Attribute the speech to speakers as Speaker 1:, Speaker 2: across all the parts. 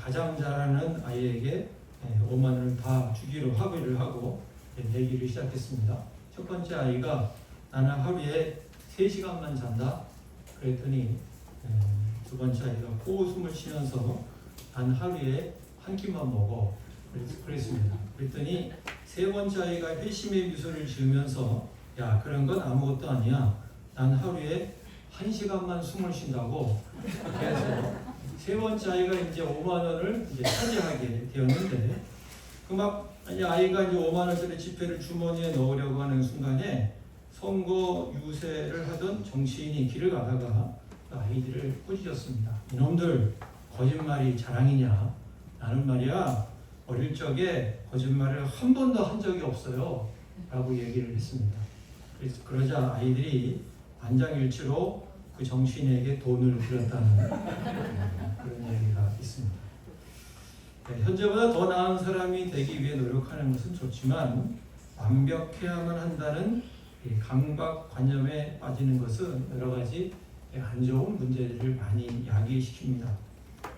Speaker 1: 가장 잘하는 아이에게 5만 원을 다 주기로 합의를 하고 내기를 시작했습니다. 첫 번째 아이가 나는 하루에 3시간만 잔다. 그랬더니 두 번째 아이가 호흡을 쉬면서 난 하루에 한 끼만 먹어. 그랬습니다. 그랬더니 세 번째 아이가 회심의 미소를 지으면서 야, 그런 건 아무것도 아니야. 난 하루에 1시간만 숨을 쉰다고. 그래서 세 번째 아이가 이제 5만 원을 이제 차지하게 되었는데 아이가 이제 5만 원짜리 지폐를 주머니에 넣으려고 하는 순간에 선거 유세를 하던 정치인이 길을 가다가 아이들을 꾸짖었습니다. 이놈들 거짓말이 자랑이냐? 나는 말이야 어릴 적에 거짓말을 한 번도 한 적이 없어요 라고 얘기를 했습니다. 그러자 아이들이 만장일치로 그 정치인에게 돈을 빌렸다는 그런 얘기가 있습니다. 현재보다 더 나은 사람이 되기 위해 노력하는 것은 좋지만 완벽해야만 한다는 강박관념에 빠지는 것은 여러 가지 안 좋은 문제들을 많이 야기시킵니다.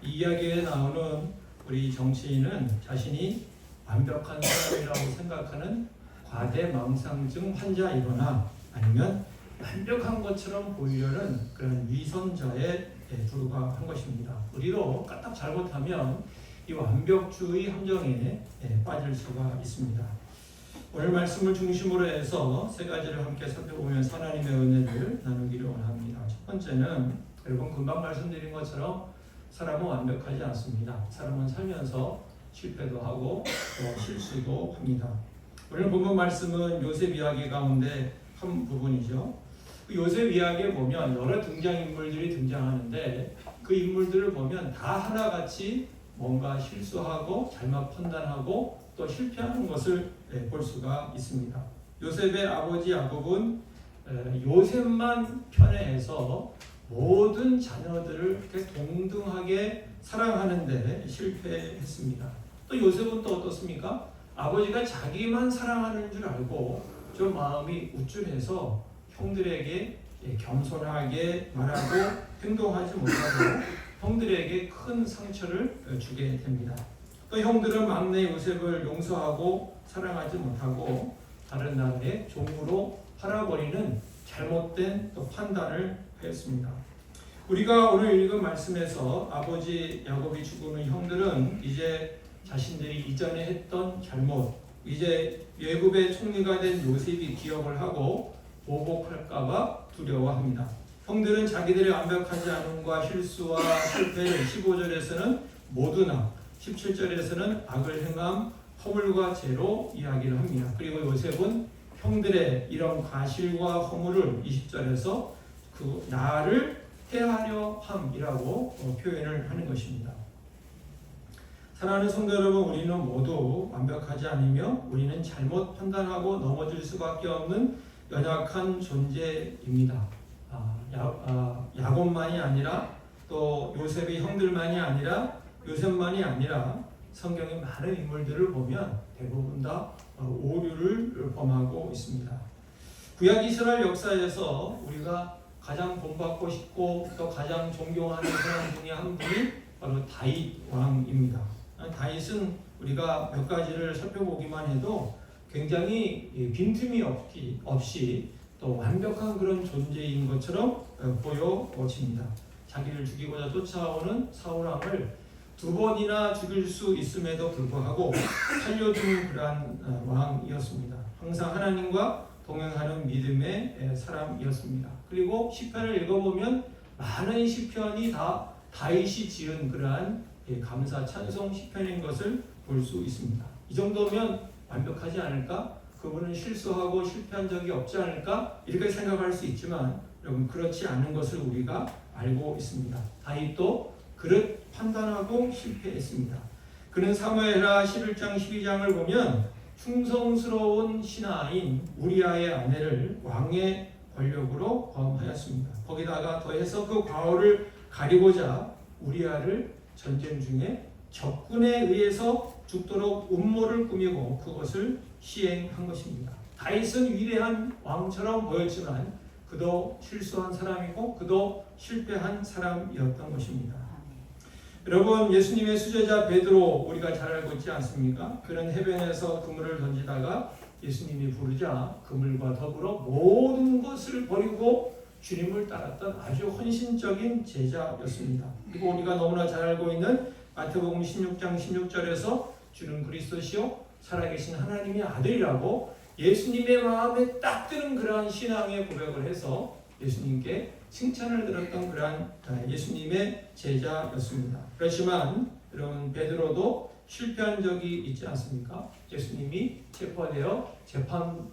Speaker 1: 이 이야기에 나오는 우리 정치인은 자신이 완벽한 사람이라고 생각하는 과대망상증 환자이거나 아니면 완벽한 것처럼 보이려는 그런 위선자에 불과한 것입니다. 우리도 까딱 잘못하면 이 완벽주의 함정에 빠질 수가 있습니다. 오늘 말씀을 중심으로 해서 세 가지를 함께 살펴보면서 하나님의 은혜를 나누기를 원합니다. 첫 번째는 여러분 금방 말씀드린 것처럼 사람은 완벽하지 않습니다. 사람은 살면서 실패도 하고 또 실수도 합니다. 오늘 본문 말씀은 요셉 이야기 가운데 한 부분이죠. 그 요셉 이야기에 보면 여러 등장인물들이 등장하는데 그 인물들을 보면 다 하나같이 뭔가 실수하고 잘못 판단하고 또 실패하는 것을 볼 수가 있습니다. 요셉의 아버지 야곱은 요셉만 편애해서 모든 자녀들을 이렇게 동등하게 사랑하는데 실패했습니다. 또 요셉은 또 어떻습니까? 아버지가 자기만 사랑하는 줄 알고 좀 마음이 우쭐해서 형들에게 겸손하게 말하고 행동하지 못하고 형들에게 큰 상처를 주게 됩니다. 또 형들은 막내 요셉을 용서하고 사랑하지 못하고 다른 나라의 종으로 팔아버리는 잘못된 또 판단을 하였습니다. 우리가 오늘 읽은 말씀에서 아버지 야곱이 죽으면 형들은 이제 자신들이 이전에 했던 잘못, 이제 애굽의 총리가 된 요셉이 기억을 하고 보복할까봐 두려워합니다. 형들은 자기들의 완벽하지 않음과 실수와 실패를 15절에서는 모두나 17절에서는 악을 행함, 허물과 죄로 이야기를 합니다. 그리고 요셉은 형들의 이런 과실과 허물을 20절에서 그 나를 해하려 함이라고 표현을 하는 것입니다. 사랑하는 성도 여러분, 우리는 모두 완벽하지 않으며 우리는 잘못 판단하고 넘어질 수밖에 없는 연약한 존재입니다. 야곱만이 아니라 또 요셉의 형들만이 아니라 요셉만이 아니라 성경의 많은 인물들을 보면 대부분 다 오류를 범하고 있습니다. 구약 이스라엘 역사에서 우리가 가장 본받고 싶고 또 가장 존경하는 사람 중에 한 분이 바로 다윗 왕입니다. 다윗은 우리가 몇 가지를 살펴보기만 해도 굉장히 빈틈이 없이 또 완벽한 그런 존재인 것처럼 보여집니다. 자기를 죽이고자 쫓아오는 사울 왕을 2번이나 죽일 수 있음에도 불구하고 살려준 그러한 왕이었습니다. 항상 하나님과 동행하는 믿음의 사람이었습니다. 그리고 시편을 읽어보면 많은 시편이 다 다윗이 지은 그러한 감사 찬송 시편인 것을 볼 수 있습니다. 이 정도면 완벽하지 않을까? 그분은 실수하고 실패한 적이 없지 않을까? 이렇게 생각할 수 있지만 여러분 그렇지 않은 것을 우리가 알고 있습니다. 다윗도 그릇 판단하고 실패했습니다. 그는 사무엘하 11장 12장을 보면 충성스러운 신하인 우리아의 아내를 왕의 권력으로 범하였습니다. 거기다가 더해서 그 과오를 가리고자 우리아를 전쟁 중에 적군에 의해서 죽도록 음모를 꾸미고 그것을 시행한 것입니다. 다윗은 위대한 왕처럼 보였지만 그도 실수한 사람이고 그도 실패한 사람이었던 것입니다. 여러분, 예수님의 수제자 베드로 우리가 잘 알고 있지 않습니까? 그는 해변에서 그물을 던지다가 예수님이 부르자 그물과 더불어 모든 것을 버리고 주님을 따랐던 아주 헌신적인 제자였습니다. 그리고 우리가 너무나 잘 알고 있는 마태복음 16장 16절에서 주는 그리스도시요 살아계신 하나님의 아들이라고 예수님의 마음에 딱 드는 그러한 신앙의 고백을 해서 예수님께 칭찬을 들었던 그러한 예수님의 제자였습니다. 그렇지만 여러분, 베드로도 실패한 적이 있지 않습니까? 예수님이 체포되어 재판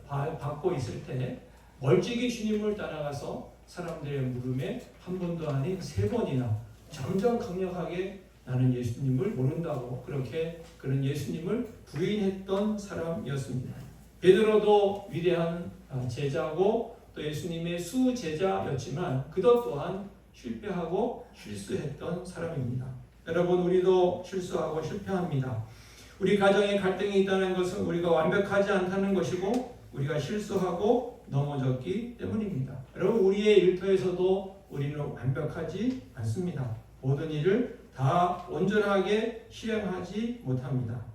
Speaker 1: 받고 있을 때 멀찍이 주님을 따라가서 사람들의 물음에 한 번도 아닌 3번이나 점점 강력하게 나는 예수님을 모른다고 그렇게 그런 예수님을 부인했던 사람이었습니다. 베드로도 위대한 제자고 또 예수님의 수제자였지만 그것 또한 실패하고 실수했던 사람입니다. 여러분, 우리도 실수하고 실패합니다. 우리 가정에 갈등이 있다는 것은 우리가 완벽하지 않다는 것이고 우리가 실수하고 넘어졌기 때문입니다. 여러분, 우리의 일터에서도 우리는 완벽하지 않습니다. 모든 일을 다 온전하게 실행하지 못합니다.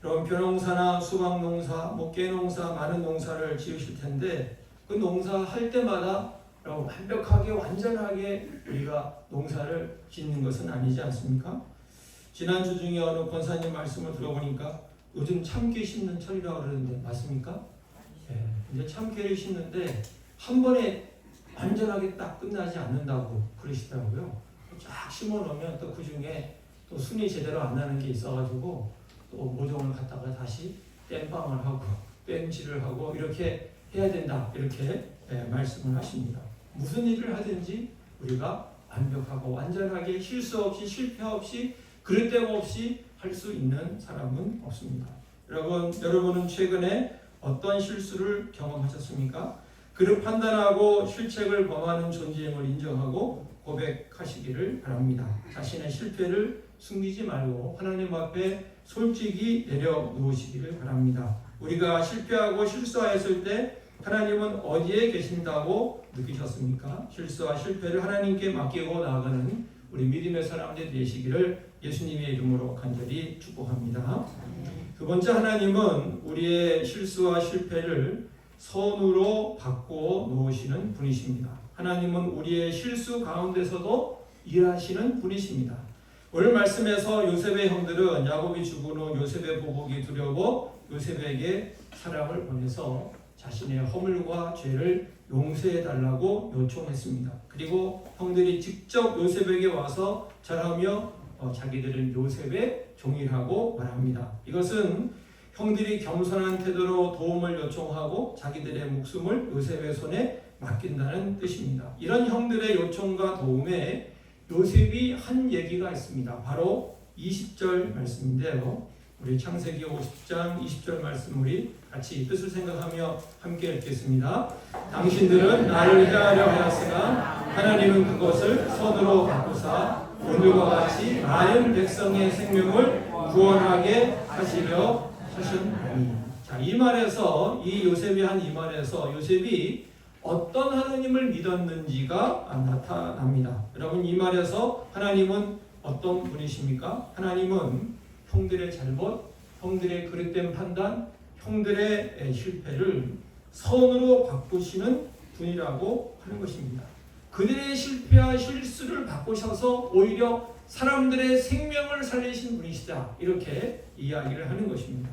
Speaker 1: 여러분, 벼농사나 수박농사, 깨농사, 많은 농사를 지으실 텐데 그 농사할 때마다 완벽하게 완전하게 우리가 농사를 짓는 것은 아니지 않습니까? 지난주 중에 어느 권사님 말씀을 들어보니까 요즘 참깨 심는 철이라고 그러는데 맞습니까? 네, 이제 참깨를 심는데 한 번에 완전하게 딱 끝나지 않는다고 그러시더라고요. 쫙 심어 놓으면 또 그 중에 또 순이 제대로 안 나는 게 있어가지고 또 모종을 갖다가 다시 땜방을 하고 땜질을 하고 이렇게 해야 된다, 이렇게 말씀을 하십니다. 무슨 일을 하든지 우리가 완벽하고 완전하게 실수 없이 실패 없이 그릇됨 없이 할 수 있는 사람은 없습니다. 여러분은 최근에 어떤 실수를 경험하셨습니까? 그를 판단하고 실책을 범하는 존재임을 인정하고 고백하시기를 바랍니다. 자신의 실패를 숨기지 말고 하나님 앞에 솔직히 내려놓으시기를 바랍니다. 우리가 실패하고 실수하였을 때 하나님은 어디에 계신다고 느끼셨습니까? 실수와 실패를 하나님께 맡기고 나아가는 우리 믿음의 사람들 되시기를 예수님의 이름으로 간절히 축복합니다. 두 번째, 하나님은 우리의 실수와 실패를 선으로 바꾸어 놓으시는 분이십니다. 하나님은 우리의 실수 가운데서도 일하시는 분이십니다. 오늘 말씀에서 요셉의 형들은 야곱이 죽은 후 요셉의 보복이 두려워 요셉에게 사람을 보내서 자신의 허물과 죄를 용서해달라고 요청했습니다. 그리고 형들이 직접 요셉에게 와서 절하며 자기들은 요셉의 종이라고 말합니다. 이것은 형들이 겸손한 태도로 도움을 요청하고 자기들의 목숨을 요셉의 손에 맡긴다는 뜻입니다. 이런 형들의 요청과 도움에 요셉이 한 얘기가 있습니다. 바로 20절 말씀인데요. 우리 창세기 50장 20절 말씀 우리 같이 뜻을 생각하며 함께 읽겠습니다. 당신들은 나를 해하려 하였으나 하나님은 그것을 선으로 바꾸사 오늘과 같이 많은 백성의 생명을 구원하게 하시려 하셨나니. 자, 이 말에서 이 요셉이 한 이 말에서 요셉이 어떤 하나님을 믿었는지가 나타납니다. 여러분, 이 말에서 하나님은 어떤 분이십니까? 하나님은 형들의 잘못, 형들의 그릇된 판단, 형들의 실패를 선으로 바꾸시는 분이라고 하는 것입니다. 그들의 실패와 실수를 바꾸셔서 오히려 사람들의 생명을 살리신 분이시다, 이렇게 이야기를 하는 것입니다.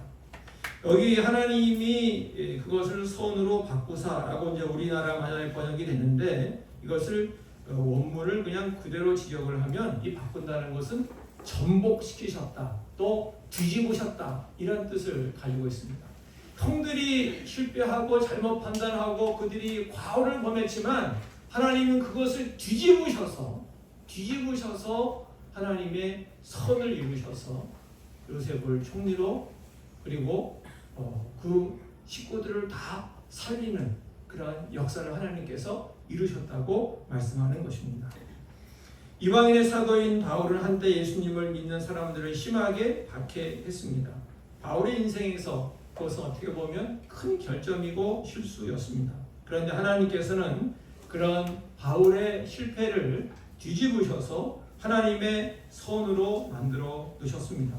Speaker 1: 여기 하나님이 그것을 선으로 바꾸사라고 이제 우리나라 만화에 번역이 됐는데 이것을 원문을 그냥 그대로 직역을 하면 이 바꾼다는 것은 전복시키셨다, 또 뒤집으셨다, 이런 뜻을 가지고 있습니다. 형들이 실패하고 잘못 판단하고 그들이 과오를 범했지만 하나님은 그것을 뒤집으셔서 하나님의 선을 이루셔서 요셉을 총리로 그리고 그 식구들을 다 살리는 그러한 역사를 하나님께서 이루셨다고 말씀하는 것입니다. 이방인의 사도인 바울은 한때 예수님을 믿는 사람들을 심하게 박해했습니다. 바울의 인생에서 그것은 어떻게 보면 큰 결점이고 실수였습니다. 그런데 하나님께서는 그런 바울의 실패를 뒤집으셔서 하나님의 선으로 만들어 놓으셨습니다.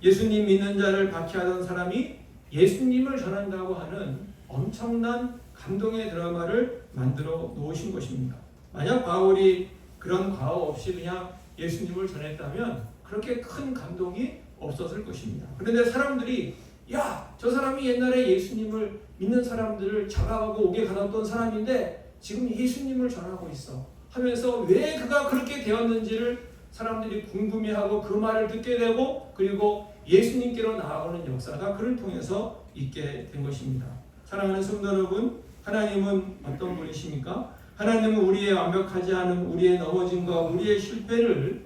Speaker 1: 예수님 믿는 자를 박해하던 사람이 예수님을 전한다고 하는 엄청난 감동의 드라마를 만들어 놓으신 것입니다. 만약 바울이 그런 과오 없이 그냥 예수님을 전했다면 그렇게 큰 감동이 없었을 것입니다. 그런데 사람들이 야, 저 사람이 옛날에 예수님을 믿는 사람들을 잡아가고 옥에 가뒀던 사람인데 지금 예수님을 전하고 있어 하면서 왜 그가 그렇게 되었는지를 사람들이 궁금해하고 그 말을 듣게 되고 그리고 예수님께로 나아오는 역사가 그를 통해서 있게 된 것입니다. 사랑하는 성도 여러분, 하나님은 어떤 분이십니까? 하나님은 우리의 완벽하지 않은 우리의 넘어짐과 우리의 실패를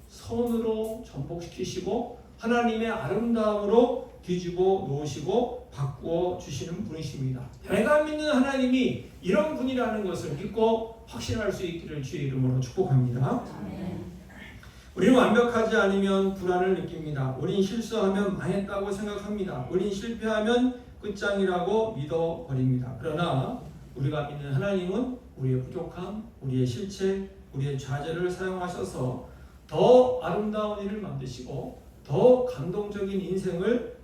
Speaker 1: 선으로 전복시키시고 하나님의 아름다움으로 뒤집어 놓으시고 바꾸어 주시는 분이십니다. 내가 믿는 하나님이 이런 분이라는 것을 믿고 확신할 수 있기를 주의 이름으로 축복합니다. 우리는 완벽하지 않으면 불안을 느낍니다. 우린 실수하면 망했다고 생각합니다. 우린 실패하면 끝장이라고 믿어버립니다. 그러나 우리가 믿는 하나님은 우리의 부족함, 우리의 실체, 우리의 좌절을 사용하셔서 더 아름다운 일을 만드시고 더 감동적인 인생을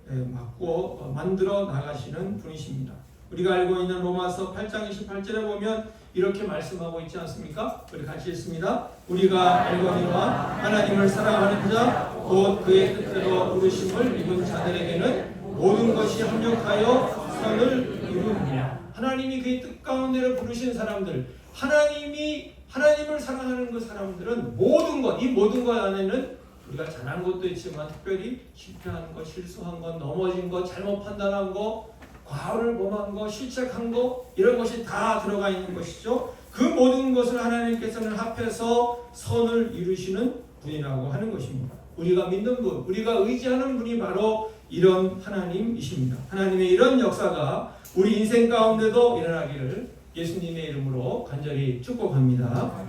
Speaker 1: 만들어 나가시는 분이십니다. 우리가 알고 있는 로마서 8장 28절에 보면 이렇게 말씀하고 있지 않습니까? 우리 같이 읽습니다. 우리가 알거니와 하나님을 사랑하는 자, 곧 그의 뜻대로 부르심을 입은 자들에게는 모든 것이 합력하여 선을 이루느니라. 하나님이 그의 뜻 가운데로 부르신 사람들, 하나님을 사랑하는 그 사람들은 모든 것, 이 모든 것 안에는 우리가 잘한 것도 있지만 특별히 실패한 것, 실수한 것, 넘어진 것, 잘못 판단한 것, 과오를 범한 것, 실책한 것, 이런 것이 다 들어가 있는 것이죠. 그 모든 것을 하나님께서는 합해서 선을 이루시는 분이라고 하는 것입니다. 우리가 믿는 분, 우리가 의지하는 분이 바로 이런 하나님이십니다. 하나님의 이런 역사가 우리 인생 가운데도 일어나기를 예수님의 이름으로 간절히 축복합니다.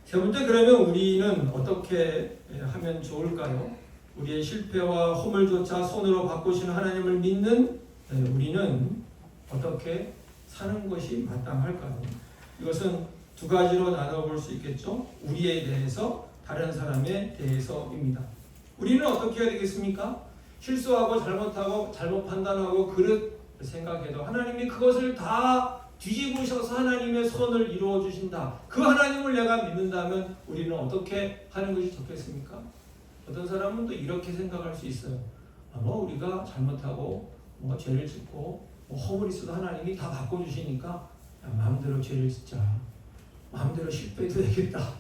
Speaker 1: 세 번째, 그러면 우리는 어떻게 하면 좋을까요? 우리의 실패와 허물조차 손으로 바꾸시는 하나님을 믿는 우리는 어떻게 사는 것이 마땅할까요? 이것은 두 가지로 나눠볼 수 있겠죠. 우리에 대해서, 다른 사람에 대해서입니다. 우리는 어떻게 해야 되겠습니까? 실수하고 잘못하고 잘못 판단하고 그릇 생각해도 하나님이 그것을 다 뒤집으셔서 하나님의 선을 이루어 주신다. 그 하나님을 내가 믿는다면 우리는 어떻게 하는 것이 좋겠습니까? 어떤 사람은 또 이렇게 생각할 수 있어요. 우리가 잘못하고 죄를 짓고 허물이 있어도 하나님이 다 바꿔주시니까 마음대로 죄를 짓자. 마음대로 실패해도 되겠다.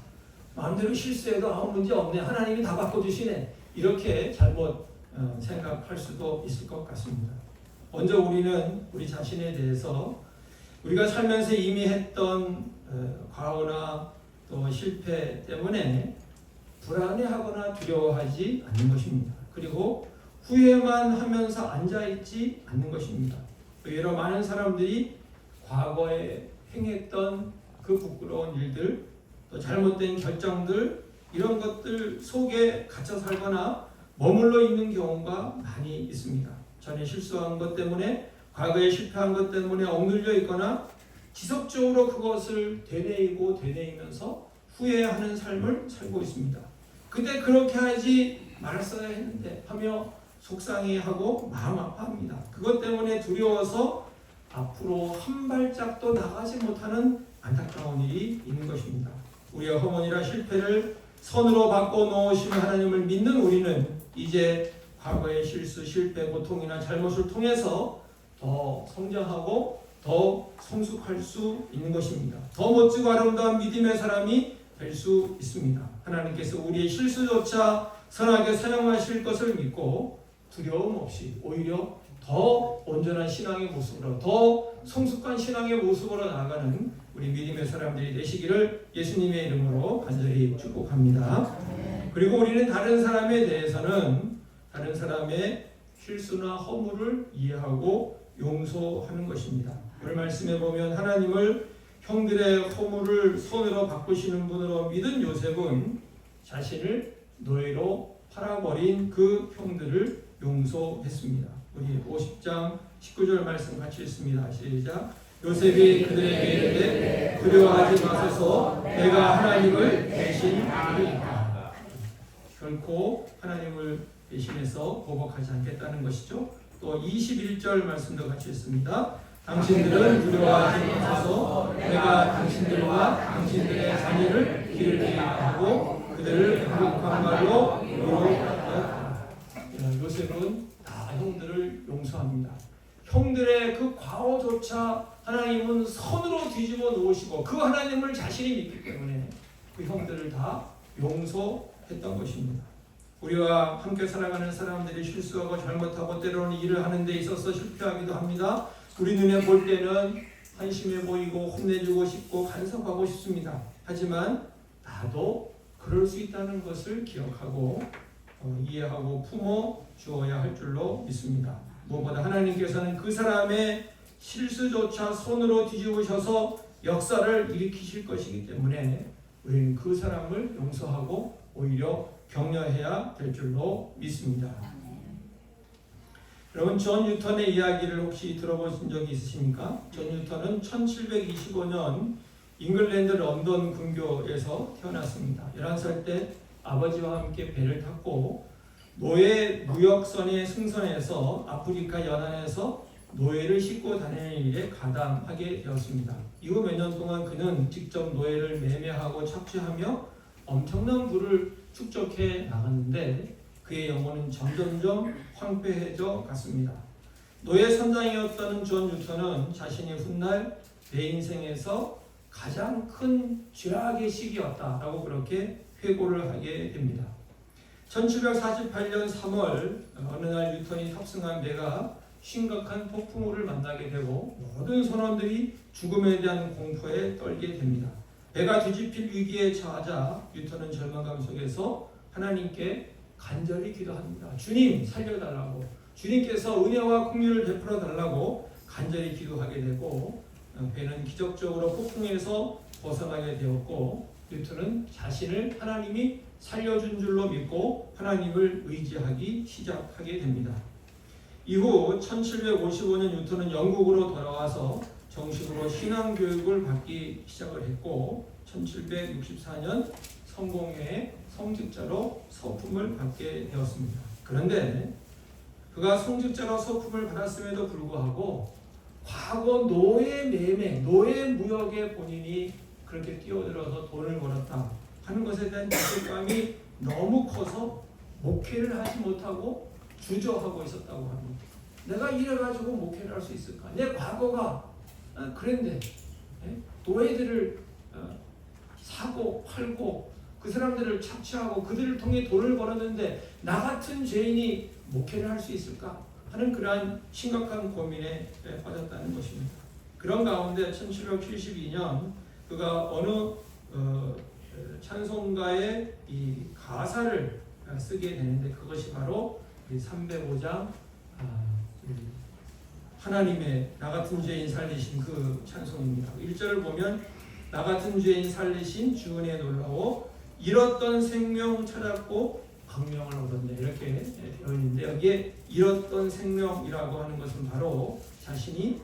Speaker 1: 마음대로 실수해도 아무 문제 없네. 하나님이 다 바꿔주시네. 이렇게 잘못 생각할 수도 있을 것 같습니다. 먼저 우리는 우리 자신에 대해서 우리가 살면서 이미 했던 과오나 또 실패 때문에 불안해하거나 두려워하지 않는 것입니다. 그리고 후회만 하면서 앉아있지 않는 것입니다. 여러 많은 사람들이 과거에 행했던 그 부끄러운 일들, 또 잘못된 결정들, 이런 것들 속에 갇혀 살거나 머물러 있는 경우가 많이 있습니다. 전에 실수한 것 때문에, 과거에 실패한 것 때문에 억눌려 있거나 지속적으로 그것을 되뇌이면서 후회하는 삶을 살고 있습니다. 근데 그렇게 하지 말았어야 했는데 하며 속상해하고 마음 아파합니다. 그것 때문에 두려워서 앞으로 한 발짝도 나가지 못하는 안타까운 일이 있는 것입니다. 우리의 허물이나 실패를 선으로 바꿔놓으시는 하나님을 믿는 우리는 이제 과거의 실수, 실패, 고통이나 잘못을 통해서 더 성장하고 더 성숙할 수 있는 것입니다. 더 멋지고 아름다운 믿음의 사람이 될 수 있습니다. 하나님께서 우리의 실수조차 선하게 사용하실 것을 믿고 두려움 없이 오히려 더 온전한 신앙의 모습으로, 더 성숙한 신앙의 모습으로 나아가는 우리 믿음의 사람들이 되시기를 예수님의 이름으로 간절히 축복합니다. 그리고 우리는 다른 사람에 대해서는 다른 사람의 실수나 허물을 이해하고 용서하는 것입니다. 오늘 말씀에 보면 하나님을 형들의 허물을 손으로 바꾸시는 분으로 믿은 요셉은 자신을 노예로 팔아버린 그 형들을 용서했습니다. 우리 50장 19절 말씀 같이 읽습니다. 시작. 요셉이 그들에게 이르되 두려워하지 마소서 내가 하나님을 대신하리이다. 결코 하나님을 대신해서 보복하지 않겠다는 것이죠. 또 21절 말씀도 같이 있습니다. 당신들은 두려워하지 마소서 내가 당신들과 당신들의 자녀를 기르게 하고 그들을 거룩한 말로 위로하였다. 요셉은 다 형들을 용서합니다. 형들의 그 과오조차 하나님은 선으로 뒤집어 놓으시고 그 하나님을 자신이 믿기 때문에 그 형들을 다 용서했던 것입니다. 우리와 함께 살아가는 사람들이 실수하고 잘못하고 때로는 일을 하는 데 있어서 실패하기도 합니다. 우리 눈에 볼 때는 한심해 보이고 혼내주고 싶고 간섭하고 싶습니다. 하지만 나도 그럴 수 있다는 것을 기억하고 이해하고 품어 주어야 할 줄로 믿습니다. 무엇보다 하나님께서는 그 사람의 실수조차 손으로 뒤집으셔서 역사를 일으키실 것이기 때문에 우리는 그 사람을 용서하고 오히려 격려해야 될 줄로 믿습니다. 여러분 존 뉴턴의 이야기를 혹시 들어보신 적이 있으십니까? 존 뉴턴은 1725년 잉글랜드 런던 근교에서 태어났습니다. 11살 때 아버지와 함께 배를 탔고 노예 무역선에 승선해서 아프리카 연안에서 노예를 싣고 다니는 일에 가담하게 되었습니다. 이후 몇 년 동안 그는 직접 노예를 매매하고 착취하며 엄청난 부를 축적해 나갔는데 그의 영혼은 점점점 황폐해져 갔습니다. 노예 선장이었던 존 뉴턴은 자신이 훗날 내 인생에서 가장 큰 죄악의 시기였다라고 그렇게 회고를 하게 됩니다. 1748년 3월 어느 날 뉴턴이 탑승한 배가 심각한 폭풍우를 만나게 되고 모든 선원들이 죽음에 대한 공포에 떨게 됩니다. 배가 뒤집힐 위기에 처하자 뉴턴은 절망감 속에서 하나님께 간절히 기도합니다. 주님 살려달라고, 주님께서 은혜와 긍휼을 베풀어 달라고 간절히 기도하게 되고 배는 기적적으로 폭풍에서 벗어나게 되었고 뉴턴은 자신을 하나님이 살려준 줄로 믿고 하나님을 의지하기 시작하게 됩니다. 이후 1755년 뉴턴은 영국으로 돌아와서 정식으로 신앙교육을 받기 시작을 했고 1764년 성공회의 성직자로 서품을 받게 되었습니다. 그런데 그가 성직자로 서품을 받았음에도 불구하고 과거 노예 매매, 노예 무역에 본인이 그렇게 뛰어들어서 돈을 벌었다 하는 것에 대한 죄책감이 너무 커서 목회를 하지 못하고 주저하고 있었다고 합니다. 내가 이래가지고 목회를 할 수 있을까? 내 과거가 그랬는데 노예들을 사고 팔고 그 사람들을 착취하고 그들을 통해 돈을 벌었는데 나 같은 죄인이 목회를 할 수 있을까? 하는 그러한 심각한 고민에 빠졌다는 것입니다. 그런 가운데 1772년 그가 어느 찬송가의 이 가사를 쓰게 되는데 그것이 바로 305장 하나님의 나 같은 죄인 살리신 그 찬송입니다. 1절을 보면 나 같은 죄인 살리신 주 은혜 놀라워 잃었던 생명 찾았고 광명을 얻었네 이렇게 되어 있는데 여기에 잃었던 생명이라고 하는 것은 바로 자신이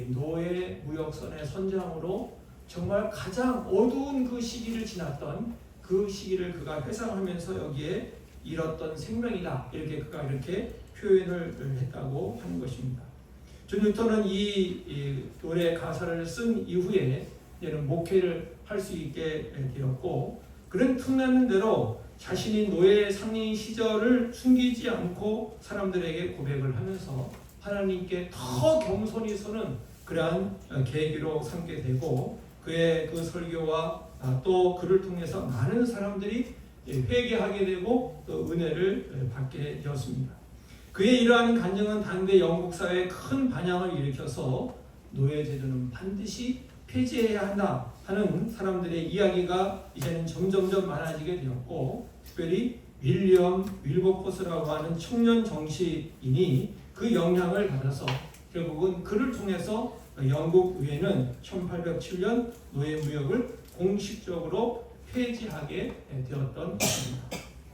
Speaker 1: 노예 무역선의 선장으로 정말 가장 어두운 그 시기를 지났던 그 시기를 그가 회상하면서 여기에 잃었던 생명이다 이렇게 그가 이렇게 표현을 했다고 하는 것입니다. 존 뉴턴은 이 노래 가사를 쓴 이후에 이제는 목회를 할 수 있게 되었고 그런 틈나는 대로 자신이 노예 상인 시절을 숨기지 않고 사람들에게 고백을 하면서 하나님께 더 겸손히 서는 그러한 계기로 삼게 되고 그의 그 설교와 또 그를 통해서 많은 사람들이 회개하게 되고 또 은혜를 받게 되었습니다. 그의 이러한 간증은 당대 영국 사회에 큰 반향을 일으켜서 노예제도는 반드시 폐지해야 한다 하는 사람들의 이야기가 이제는 점점점 많아지게 되었고 특별히 윌리엄 윌버포스라고 하는 청년 정치인이 그 영향을 받아서 결국은 그를 통해서 영국 의회는 1807년 노예 무역을 공식적으로 폐지하게 되었던 것입니다.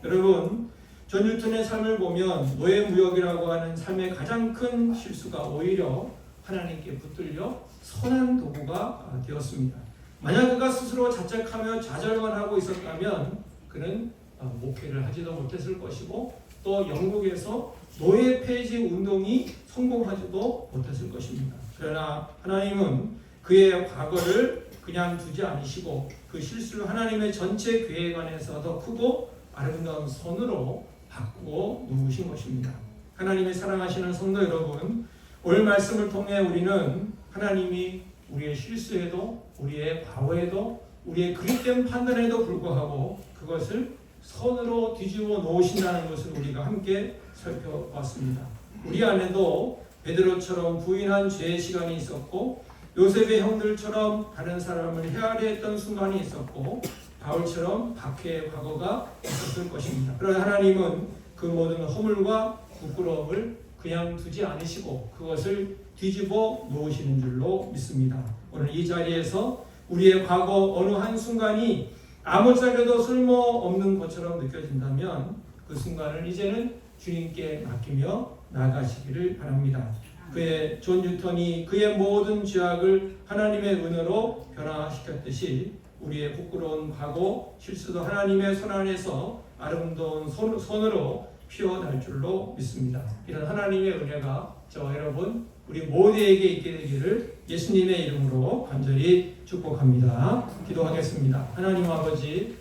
Speaker 1: 여러분 존 뉴턴의 삶을 보면 노예 무역이라고 하는 삶의 가장 큰 실수가 오히려 하나님께 붙들려 선한 도구가 되었습니다. 만약 그가 스스로 자책하며 좌절만 하고 있었다면 그는 목회를 하지도 못했을 것이고 또 영국에서 노예 폐지 운동이 성공하지도 못했을 것입니다. 그러나 하나님은 그의 과거를 그냥 두지 않으시고 그 실수를 하나님의 전체 계획 안에서 더 크고 아름다운 선으로 바꾸어 놓으신 것입니다. 하나님이 사랑하시는 성도 여러분, 오늘 말씀을 통해 우리는 하나님이 우리의 실수에도 우리의 과거에도 우리의 그릇된 판단에도 불구하고 그것을 선으로 뒤집어 놓으신다는 것을 우리가 함께 살펴봤습니다. 우리 안에도 베드로처럼 부인한 죄의 시간이 있었고 요셉의 형들처럼 다른 사람을 헤아려 했던 순간이 있었고 바울처럼 박해의 과거가 있었을 것입니다. 그러나 하나님은 그 모든 허물과 부끄러움을 그냥 두지 않으시고 그것을 뒤집어 놓으시는 줄로 믿습니다. 오늘 이 자리에서 우리의 과거 어느 한 순간이 아무짝에도 쓸모없는 것처럼 느껴진다면 그 순간을 이제는 주님께 맡기며 나아가시기를 바랍니다. 그의 존 뉴턴이 그의 모든 죄악을 하나님의 은혜로 변화시켰듯이 우리의 부끄러운 과거 실수도 하나님의 손 안에서 아름다운 손으로 피어날 줄로 믿습니다. 이런 하나님의 은혜가 저와 여러분 우리 모두에게 있게 되기를 예수님의 이름으로 간절히 축복합니다. 기도하겠습니다. 하나님 아버지,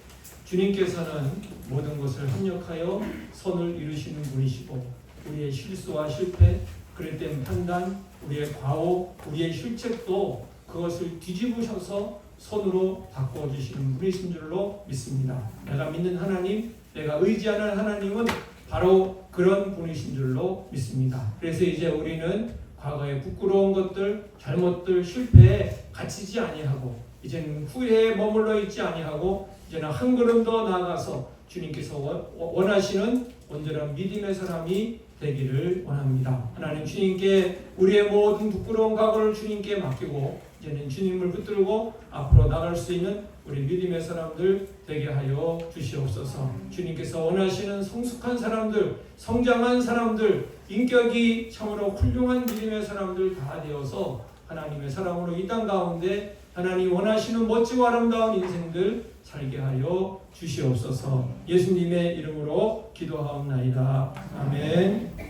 Speaker 1: 주님께서는 모든 것을 협력하여 선을 이루시는 분이시고 우리의 실수와 실패, 그릇된 판단, 우리의 과오, 우리의 실책도 그것을 뒤집으셔서 선으로 바꿔주시는 분이신 줄로 믿습니다. 내가 믿는 하나님, 내가 의지하는 하나님은 바로 그런 분이신 줄로 믿습니다. 그래서 이제 우리는 과거의 부끄러운 것들, 잘못들, 실패에 갇히지 아니하고 이제는 후회에 머물러 있지 아니하고 이제는 한 걸음 더 나아가서 주님께서 원하시는 온전한 믿음의 사람이 되기를 원합니다. 하나님, 주님께 우리의 모든 부끄러운 과거를 주님께 맡기고 이제는 주님을 붙들고 앞으로 나갈 수 있는 우리 믿음의 사람들 되게 하여 주시옵소서. 주님께서 원하시는 성숙한 사람들, 성장한 사람들, 인격이 참으로 훌륭한 믿음의 사람들 다 되어서 하나님의 사람으로 이 땅 가운데 하나님 원하시는 멋지고 아름다운 인생들 살게 하여 주시옵소서. 예수님의 이름으로 기도하옵나이다. 아멘.